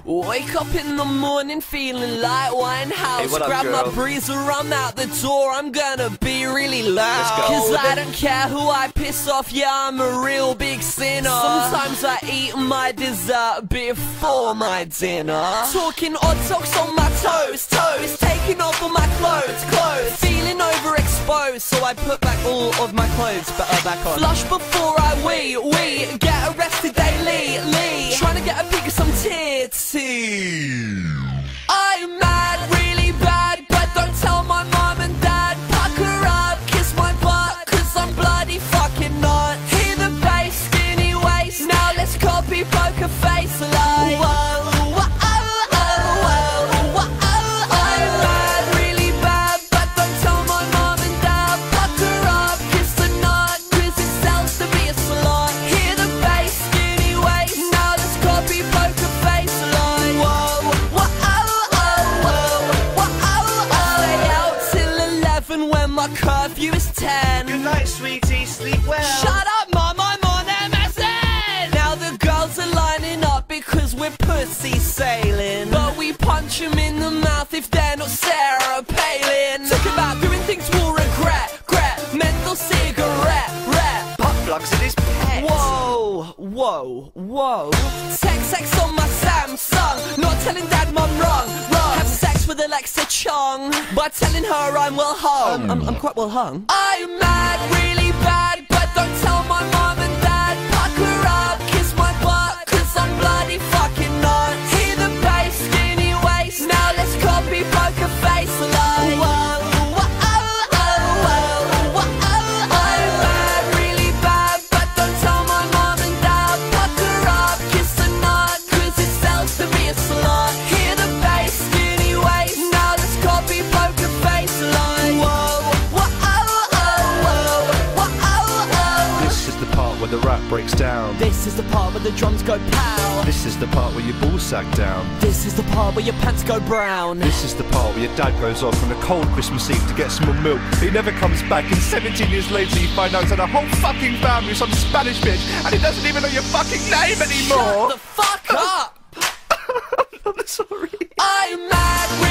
Wake up in the morning feeling like Winehouse. Hey, what up, grab girl? my breezer, I'm out the door, I'm gonna be really loud. Cause I don't care who I piss off, yeah, I'm a real big sinner. Sometimes I eat my dessert before my dinner. Talking odd socks on my toes, taking off all my clothes, feeling overexposed, so I put back all of my clothes back on. Flush before I wee, get arrested daily, trying to get a peek of some tits. I'm mad, really bad, but don't tell my mom and dad. Pucker up, kiss my butt, cause I'm bloody fucking not. Hear the bass, skinny waist, now let's copy poker face like whoa, whoa, oh, oh, whoa, oh, oh. I'm mad, really bad, but don't tell my mom and dad. Pucker up, kiss the nut, cause it sells to be a slut. Hear the bass, skinny waist, now let's copy poker face like when my curfew is 10. Good night, sweetie, sleep well. Shut up, mum, I'm on MSN. Now the girls are lining up because we're pussy sailing, but we punch them in the mouth if they're not Sarah Palin. Talk about doing things we'll regret, menthol cigarette, Pop plugs in his pet. Whoa, whoa, whoa. Sex on my Samsung, not telling dad mum wrong. Have sex with Alexa Chung by telling her I'm well hung. I'm quite well hung. I'm mad, really bad, but don't tell my mom and dad. Pucker up, kiss my butt, cause I'm bloody fucking not. Hear the bass, skinny waist, now let's copy poker face like whoa, whoa, oh, oh, whoa, whoa, oh, oh. I'm mad, really bad, but don't tell my mom and dad. Pucker up, kiss the nut, cause it sells to be a slut. Hear the bass, skinny waist, now let's copy poker face like whoa, whoa, oh, oh, whoa, whoa, oh, oh. This is the part where the rap breaks down. This is the part where the drums go pow. This is the part where your balls sag down. This is the part where your pants go brown. This is the part where your dad goes off on a cold Christmas Eve to get some more milk. He never comes back, and 17 years later you find out that the whole fucking family is some Spanish bitch, and he doesn't even know your fucking name anymore. Shut the fuck up! I'm sorry. I'm mad.